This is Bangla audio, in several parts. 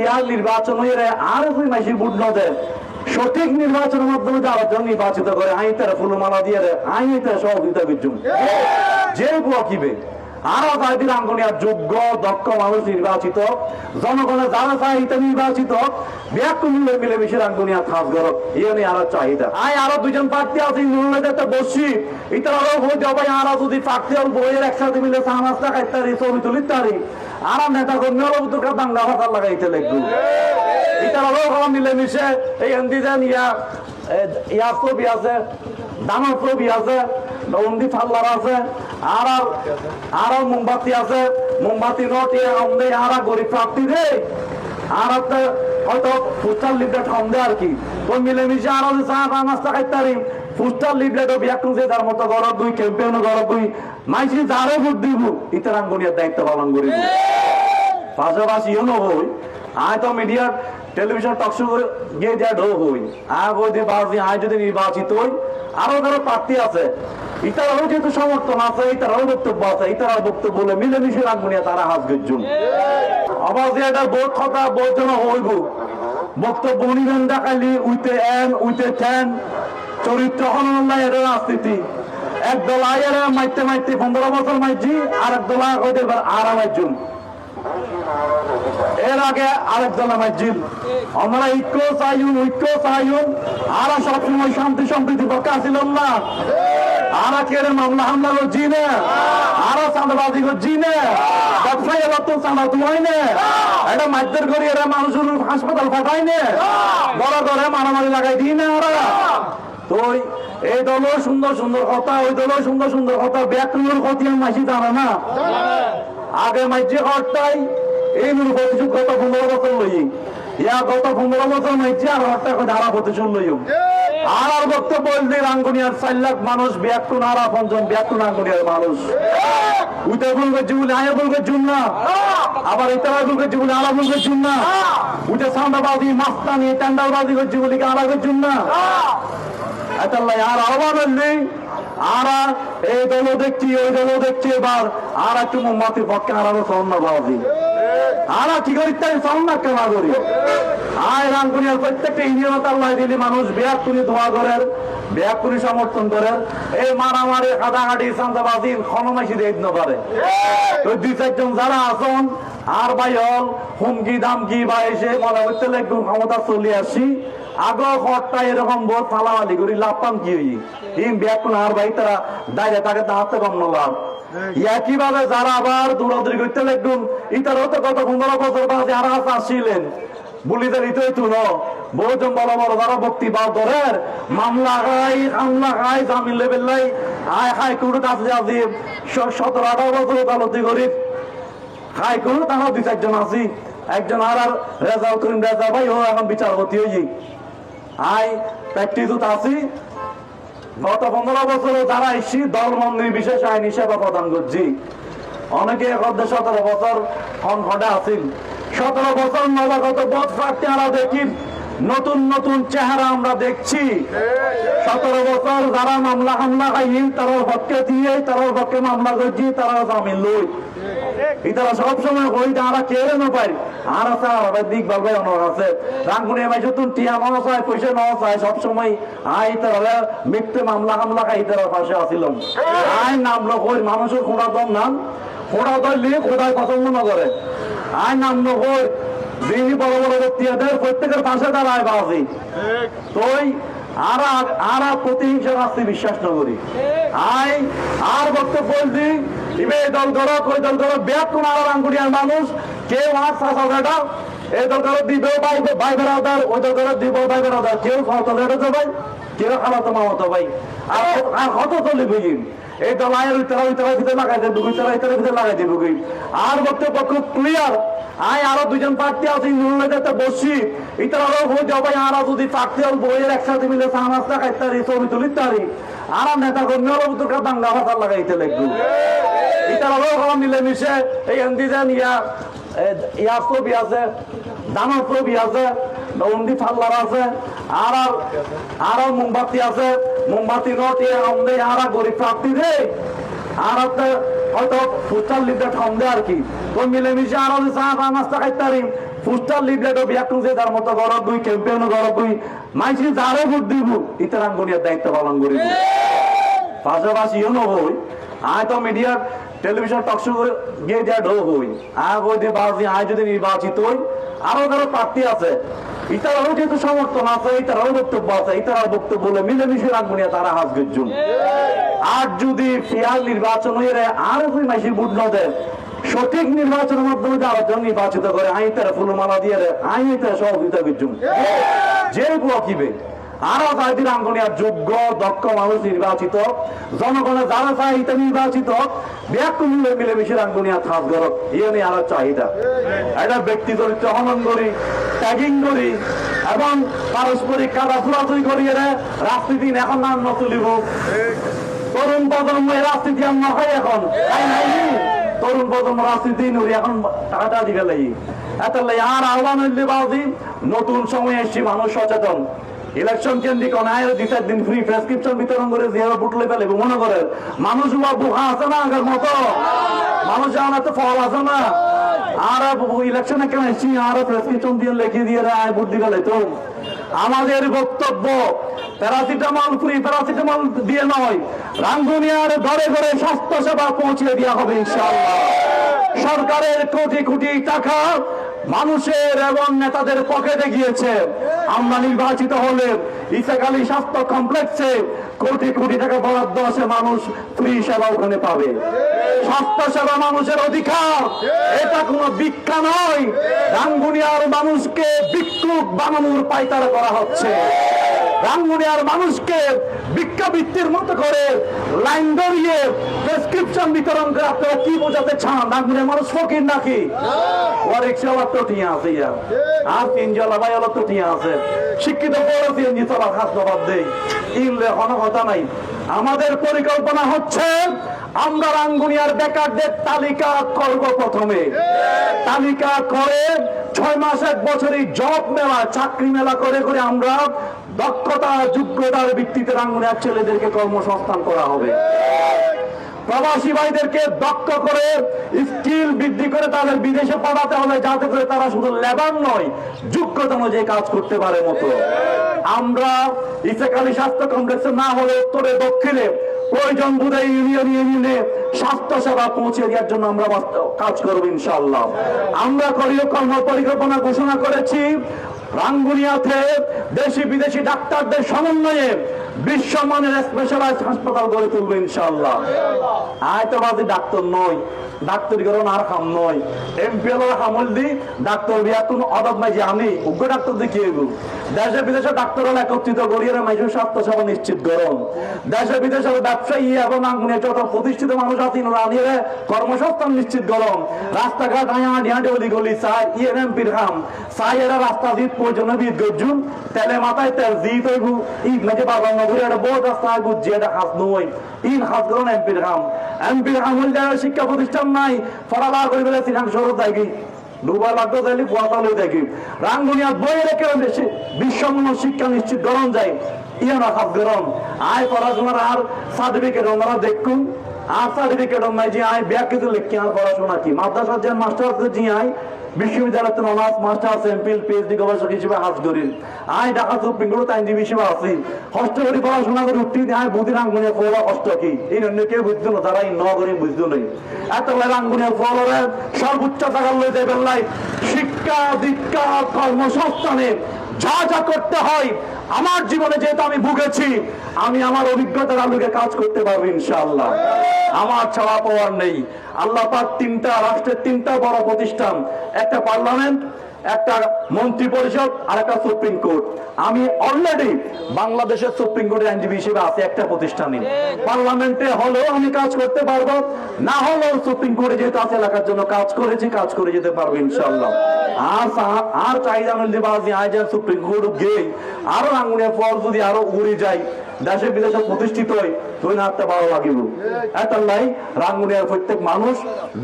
ইয়ার নির্বাচন হয়ে আরো দুই মাসে ভোট ন দেয় সঠিক নির্বাচনের মাধ্যমে যারা জন নির্বাচিত করে আই তারা ফুলমালা দিয়ে আই তারা সহযোগিতা করছুন যে বুয়া কিবে আরো তাদের আঙ্গনিয়ার যোগ্য দক্ষ মানুষ নির্বাচিত জনগণের যারা চাহিদা নির্বাচিত ব্যাপক মূল্যে মিলেমিশে আঙ্গনিয়া খাস গরব ইয়ে আরো চাহিদা আই আরো দুজন প্রার্থী আছে নুরুল্লাহতে বসি ইতারাও ভোট দেওয়া আরো যদি প্রার্থী বইয়ের একসাথে মিলে সামাজটা খাইতারি ছবি তুলির তারি আর নেতা কর্মী হলো দুটো দাঙ্গা ভাষা লাগাইতে লাগবে ইতারাও মিলেমিশে এই এনদিজেন ইয়ার ছবি আছে দামার ছবি আছে নন্দী ফাল্লার আছে আর মোমবাতি আছে মোমবাতি নটি আমাদের আর গরিব প্রাপ্তি রে আর হয়তো ফুস্টার লিফলেট কমদে আর কি তো মিলেমিশে আর চা নাস্তা খাইতারি ফুস্টার লিফলেটও বিয়াকুন যে তার মতো গরব দুই ক্যাম্পেইন গরব দুই মাইসি যারে ভোট দিব ইতারাঙ্গনিয়ার দায়িত্ব পালন করি পাশাপাশি নবই আয় তো মিডিয়ার টেলিভিশন টক শো করে গিয়ে দেয়া ঢো হই আয় বই দিয়ে বাজি আয় যদি নির্বাচিত হই আরো ধরো প্রার্থী আছে ইতারাও যেহেতু সমর্থন আছে ইতারাও বক্তব্য আছে ইতারাও বক্তব্য বলে মিলেমিশে রাখবো নিয়ে তারা হাত গেছুন আবার যে একটা বোধ কথা বোধ যেন হইব বক্তব্য নিবেন দেখালি উইতে এন উইতে ঠেন চরিত্র হনল্লা এর রাজনীতি এক দল আয়ের মাইতে মাইতে 15 বছর মাইছি আর এক দল হইতে আর মাইছুন এর আগে আরেক দল মাইছিল আমরা ঐক্য চাইুন আর সবসময় শান্তি সম্প্রীতি পক্ষে আসিলাম না আর কেড়ে মামলা হামলা করছি না আর চাঁদাবাজি করছি না ব্যবসায়ী এবার তো চাঁদা তুমাই না এটা মাইদের করি এরা মানুষ হাসপাতাল ফাটাই না বড় করে মারামারি লাগাই দিই না ওরা তো এই দল সুন্দর সুন্দর কথা ওই দল সুন্দর সুন্দর কথা ব্যাকরণের ক্ষতি মাসি জানে না আগে মাইজি হরটাই এই প্রতিশোধ গত 15 বছর লই ইয়া গত 15 বছর মাইজি আর হরটা ধারা প্রতিশোধ লই আর বক্তব্য বলতে রাঙ্গুনিয়ার 4 লাখ মানুষ ব্যাকুন আর পঞ্চম ব্যাকুন রাঙ্গুনিয়ার মানুষ উইতে বলবে জীবন আয়া বলবে জুন না আবার ইতারা বলবে জীবন আলা বলবে জুন না উইতে সান্দাবাজি মাস্তানি টেন্ডারবাজি করছে বলি কি আলা করছে না আল্লাহ আর আহ্বান নেই আর এই দল দেখছি ওই দল দেখছি এবার আর একটু মোমবাতির পক্ষে আর সন্না বাবাজি আর কি করি তাই সন্না কেন করি আয় রাঙ্গুনিয়ার প্রত্যেকটা ইউনিয়ন আল্লাহ দিলি মানুষ ব্যাকুনি ধোয়া করেন ব্যাকুনি সমর্থন করেন এই মারামারি কাটাকাটি চাঁদাবাজি ক্ষণমাসি দেখতে পারে ওই 2-4 জন যারা আসন আর ভাই হল হুমকি দামকি বা এসে মনে হচ্ছে একটু ক্ষমতা চলে আসি আগে ঘরটা এরকম বোধ ফালামালি করি লাভ পাম কি হই ইম ব্যাকুন আর ভাই তারা দায়রে তাকে হাতে কম লাভ একইভাবে যারা আবার দৌড়াদৌড়ি করতে লাগবেন ইতারও তো গত 15 বছর বাদে আর আসছিলেন বুলিদের ইতই তুল বহুজন বড় বড় যারা বক্তি বা ধরের মামলা খাই জামিন লেবেল লাই আয় হাইকোর্ট আছে আজি 17-18 বছর আদালতি করি হাইকোর্ট তারা 2-4 জন আছি একজন আর রেজাউল করিম রেজা ভাই ও এখন বিচারপতি হই আই প্র্যাকটিসত আছি গত 15 বছর যারা এসি দল মন্দির বিশেষ আইনি সেবা প্রদান করছি অনেকে 17 বছর খনখডে আছেন 17 বছর নবাগত বোধ প্রার্থী আমরা দেখি নতুন নতুন চেহারা আমরা দেখছি 17 বছর যারা মামলা হামলা খাইনি তারার পক্ষে দিয়ে তারার পক্ষে মামলা করছি তারা জামিন লই ইতারা সবসময় ওই তারা কেড়ে না পাই আর আছে দিক ভাই অনেক আছে রাঙ্গুনিয়া মাই যতন টিয়া মাছ হয় পয়সা নেওয়া চায় সবসময় আই তারা মিথ্যে মামলা হামলা খাই তারা পাশে আসিলাম আই নামলো কই মানুষের খোঁড়া দম নাম খোঁড়া ধরলে খোদায় পছন্দ না করে আই নামলো কই যিনি বড় বড় ব্যক্তিদের প্রত্যেকের পাশে দাঁড়ায় বাজি তোই আর প্রতিহিংসার আসতে বিশ্বাস না করি আই আর বক্তব্য বলছি এই দল করো ওই দল করো ব্যাকুন আর রাঙ্গুনিয়ার মানুষ কেউ আর চাষা এই দল করো দিব ভাই বেড়াদার ওই দল করো দিব ভাই বেড়াদার কেউ খাওয়া ভাই কেউ খাওয়াতো মামাতো ভাই আর কত চলে বুঝিন এই দল আয়ের ইতারা ভিতরে লাগাই দেবো ইতারা ভিতরে লাগাই দেবো আর বক্তব্য খুব ক্লিয়ার আয় আরো 2 জন প্রার্থী আছে নুরুল্লাহতে বসি ইতারাও ভোট দেওয়া আর যদি প্রার্থী বইয়ের একসাথে মিলে সামাজটা খাইতারি ছবি তুলির তারি আর নেতা কর্মী হলো দুটো দাঙ্গা ভাষা লাগাইতে লাগবে ইতারাও মিলেমিশে এই এনদিজেন ইয়ার ছবি আছে দামার ছবি আছে নন্দী ফাল্লার আছে আর মোমবাতি আছে মোমবাতি নটি আমাদের আর গরিব প্রার্থী রে আর হয়তো ফুস্টার লিফলেট কমদে আর কি তো মিলেমিশে আর চা নাস্তা খাইতারি পোস্টার লিফলেট ব্যাকুল যে তার মতো গরব দুই ক্যাম্পেইন গরব দুই মাইছি যারে ভোট দিব ইতার রাঙ্গুনিয়ার দায়িত্ব পালন করি পাশাপাশি নহই আয় তো মিডিয়ার টেলিভিশন টকশো গিয়ে যা ঢো হই আয় বই দিয়ে বাজি আয় যদি নির্বাচিত হই আরো কারো প্রার্থী আছে ইতারাও যেহেতু সমর্থন আছে ইতারাও বক্তব্য আছে ইতারাও বক্তব্য বলে মিলেমিশে রাঙ্গুনিয়া তারা হাত গেছুন আর যদি ফেয়ার নির্বাচন হয়ে আর ওই মাইসি ভোট না দেন সঠিক নির্বাচনের মাধ্যমে আরেকজন নির্বাচিত করে আই তারা ফুলমালা দিয়ে আই তারা সহযোগিতা করছুন যে কিবে আরো চাইদি রাঙ্গুনিয়ার যোগ্য দক্ষ মানুষ নির্বাচিত জনগণের যারা চাই এটা নির্বাচিত ব্যাকুল মিলেমিশে রাঙ্গুনিয়া থাক গরক ইয়ে নিয়ে আরো চাহিদা এটা ব্যক্তি চরিত্র হনন করি ট্যাগিং করি এবং পারস্পরিক কাদা ফুরাফুরি করি রাজনীতি এখন নাম নতুলিব তরুণ প্রজন্ম রাজনীতি আমরা হয় এখন তাই নাই তরুণ প্রজন্ম রাজনীতি নড়ি এখন টাকাটা দিকে লাগি এত আর আহ্বান হইলে বাউদি নতুন সময় এসছি মানুষ সচেতন ইলেকশন কেন্দ্রিক অনায় দুই চার দিন ফ্রি প্রেসক্রিপশন বিতরণ করে যেভাবে বুটলে ফেলে মনে করে মানুষ বুহা আছে না আগের মতো মানুষ যেমন এত ফল আছে না আর ইলেকশনে কেন এসছি আর প্রেসক্রিপশন দিয়ে লিখে দিয়ে আয় বুট দিবে তো আমাদের বক্তব্য প্যারাসিটামল ফ্রি প্যারাসিটামল দিয়ে নয় রাঙ্গুনিয়ার ঘরে ঘরে স্বাস্থ্য সেবা পৌঁছে দেওয়া হবে ইনশাআল্লাহ সরকারের কোটি কোটি টাকা মানুষের এবং নেতাদের পকেটে গিয়েছে আমরা নির্বাচিত হলে ইসাকালী স্বাস্থ্য কমপ্লেক্সে কোটি কোটি টাকা বরাদ্দ আছে মানুষ ফ্রি সেবা ওখানে পাবে স্বাস্থ্য সেবা মানুষের অধিকার এটা কোনো ভিক্ষা নয় রাঙ্গুনিয়ার মানুষকে ভিক্ষুক বানানোর পায়তারা করা হচ্ছে রাঙ্গুনিয়ার মানুষকে ভিক্ষাবৃত্তির মতো করে লাইন ধরিয়ে প্রেসক্রিপশন বিতরণ করে আপনারা কি বোঝাতে চান রাঙ্গুনিয়ার মানুষ ফকির নাকি ওর রিক্সাওয়ালা তো ঠিক আছে আর তিনজলা ভাই হলো তো ঠিক আছে শিক্ষিত বড় সিএনজি চলা খাস জবাব দেই ইনলে কোনো কথা নাই আমাদের পরিকল্পনা হচ্ছে আমরা রাঙ্গুনিয়ার বেকারদের তালিকা করব প্রথমে তালিকা করে 6 মাস 1 বছরই জব মেলা চাকরি মেলা করে করে আমরা দক্ষতা যোগ্যতার ভিত্তিতে রাঙ্গুনিয়ার ছেলেদেরকে কর্মসংস্থান করা হবে প্রবাসী ভাইদেরকে দক্ষ করে স্কিল বৃদ্ধি করে তাদের বিদেশে পাঠাতে হবে যাতে করে তারা শুধু লেবার নয় যোগ্যতা অনুযায়ী কাজ করতে পারে মতো আমরা ইসাকালী স্বাস্থ্য কমপ্লেক্সে না হলে উত্তরে দক্ষিণে প্রয়োজন বোধে ইউনিয়নে স্বাস্থ্য সেবা পৌঁছে দেওয়ার জন্য আমরা কাজ করবো ইনশাআল্লাহ আমরা কর্ম পরিকল্পনা ঘোষণা করেছি রাঙ্গুনিয়াতে দেশি বিদেশি ডাক্তারদের সমন্বয়ে বিশ্বমানের স্পেশালাইজড হাসপাতাল গড়ে তুলবো ইনশাআল্লাহ আয়তবাদী ডাক্তার নয় ডাক্তারিকরণ আর কাম নয় এমপিএল আমল দি ডাক্তার বিয়া কোনো অভাব নাই যে আমি উগ্র ডাক্তার দেখিয়ে দেশে বিদেশে ডাক্তার একত্রিত করিয়ে মানুষের স্বাস্থ্য সেবা নিশ্চিত করুন দেশে বিদেশের ব্যবসায়ী এবং রাঙ্গুনিয়া যত প্রতিষ্ঠিত মানুষ আছেন রানিয়ে কর্মসংস্থান নিশ্চিত করুন রাস্তাঘাট হাঁটি অলি গলি চাই ইএনএমপির কাম চাই এরা রাস্তা জিত প্রয়োজনে বিদ গজুন তেলে মাথায় তেল জিত হইব ঈদ নাকি বাবার নগরী একটা বড় রাস্তা গুজি এটা হাত নয় ইন হাত করুন এমপির কাম হইলে শিক্ষা প্রতিষ্ঠান নাই ফরালা করে ফেলে সিনাম শহর যাইবি দুবার লাগতো তাইলে কুয়াশালই দেখি রাঙ্গুনিয়া বই রেখে বেশি বিশ্বমূলক শিক্ষা নিশ্চিত গরম যায় ইয়ানা খাস গরম আয় পড়াশোনার আর সার্টিফিকেট আমরা দেখুন আর সার্টিফিকেট নাই যে আয় ব্যাগ কিছু লিখি আর পড়াশোনা কি মাদ্রাসার যে মাস্টার আছে যে আয় বিশ্ববিদ্যালয় অনার্স মাস্টার্স এমপিএল পিএইচডি গবেষক হিসেবে হাজ করি আয় ঢাকা সুপ্রিম কোর্ট আইনজীবী হিসেবে আছি কষ্ট করে পড়াশোনা করে উঠতে আয় বুদ্ধি রাঙ্গুনিয়া ফল কষ্ট কি এই অন্য কেউ বুঝতো না তারা এই নগরী বুঝতো নেই এত রাঙ্গুনিয়া ফলের সর্বোচ্চ টাকা লই দেবেন লাই শিক্ষা দীক্ষা কর্মসংস্থানে যা যা করতে হয় আমার জীবনে যেহেতু আমি ভুগেছি আমি আমার অভিজ্ঞতার আলোকে কাজ করতে পারবো ইনশাআল্লাহ আমার ছাড়া পাওয়ার নেই আল্লাহ পাক তিনটা রাষ্ট্রের তিনটা বড় প্রতিষ্ঠান একটা পার্লামেন্ট একটা মন্ত্রী পরিষদ আর একটা সুপ্রিম কোর্ট আমি অলরেডি বাংলাদেশের সুপ্রিম কোর্টের আইনজীবী হিসেবে আছি একটা প্রতিষ্ঠানে পার্লামেন্টে হলেও আমি কাজ করতে পারবো না হলেও সুপ্রিম কোর্টে যেহেতু আছে এলাকার জন্য কাজ করেছি কাজ করে যেতে পারবো ইনশাআল্লাহ আর চাহিদা মিলতে পারছি আজ সুপ্রিম কোর্ট গিয়ে আরো রাঙ্গুনিয়া ফল যদি আরো উড়ে যায় দেশে বিদেশে প্রতিষ্ঠিত হই তুই না হাতে ভালো লাগিব এটার নাই রাঙ্গুনিয়ার প্রত্যেক মানুষ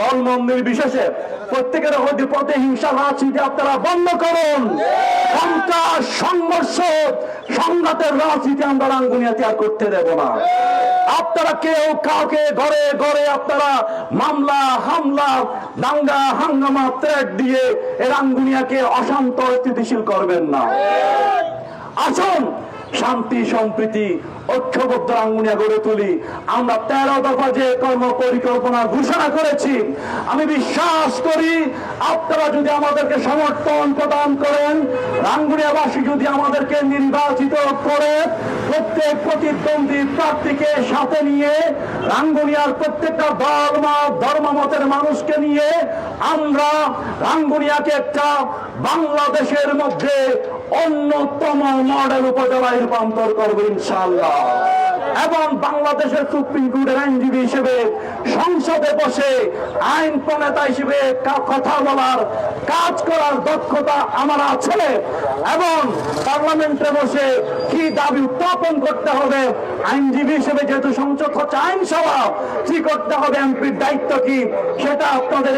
দল মন্দির বিশেষে প্রত্যেকের পথে হিংসা রাজনীতি আপনারা বন্ধ করুন। সন্ত্রাস সংঘর্ষ সংঘাতের রাজনীতি আমরা রাঙ্গুনিয়াতে আর করতে দেব না। আপনারা কেউ কাউকে ঘরে ঘরে আপনারা মামলা হামলা দাঙ্গা হাঙ্গামা থ্রেট দিয়ে এই রাঙ্গুনিয়াকে অশান্ত স্থিতিশীল করবেন না। আসুন শান্তি সম্প্রীতি ঐক্যবদ্ধ রাঙ্গুনিয়া গড়ে তুলি। আমরা 13 দফা যে কর্ম পরিকল্পনা ঘোষণা করেছি, আমি বিশ্বাস করি আপনারা যদি আমাদেরকে সমর্থন প্রদান করেন, রাঙ্গুনিয়াবাসী যদি আমাদেরকে নির্বাচিত করে প্রত্যেক প্রতিদ্বন্দ্বী প্রার্থীকে সাথে নিয়ে রাঙ্গুনিয়ার প্রত্যেকটা ধর্মমতের মানুষকে নিয়ে আমরা রাঙ্গুনিয়াকে একটা বাংলাদেশের মধ্যে অন্যতম মডেল উপজেলায় রূপান্তর করবো ইনশাআল্লাহ। এবং বাংলাদেশের সুপ্রিম কোর্টের আইনজীবী হিসেবে সংসদে বসে আইন প্রণেতা হিসেবে কথা বলার কাজ করার দক্ষতা আমার আছে। এবং পার্লামেন্টে বসে কি দাবি উত্থাপন করতে হবে আইনজীবী হিসেবে, যেহেতু সংসদ হচ্ছে আইনসভা, কি করতে হবে, এমপির দায়িত্ব কি, সেটা আপনাদের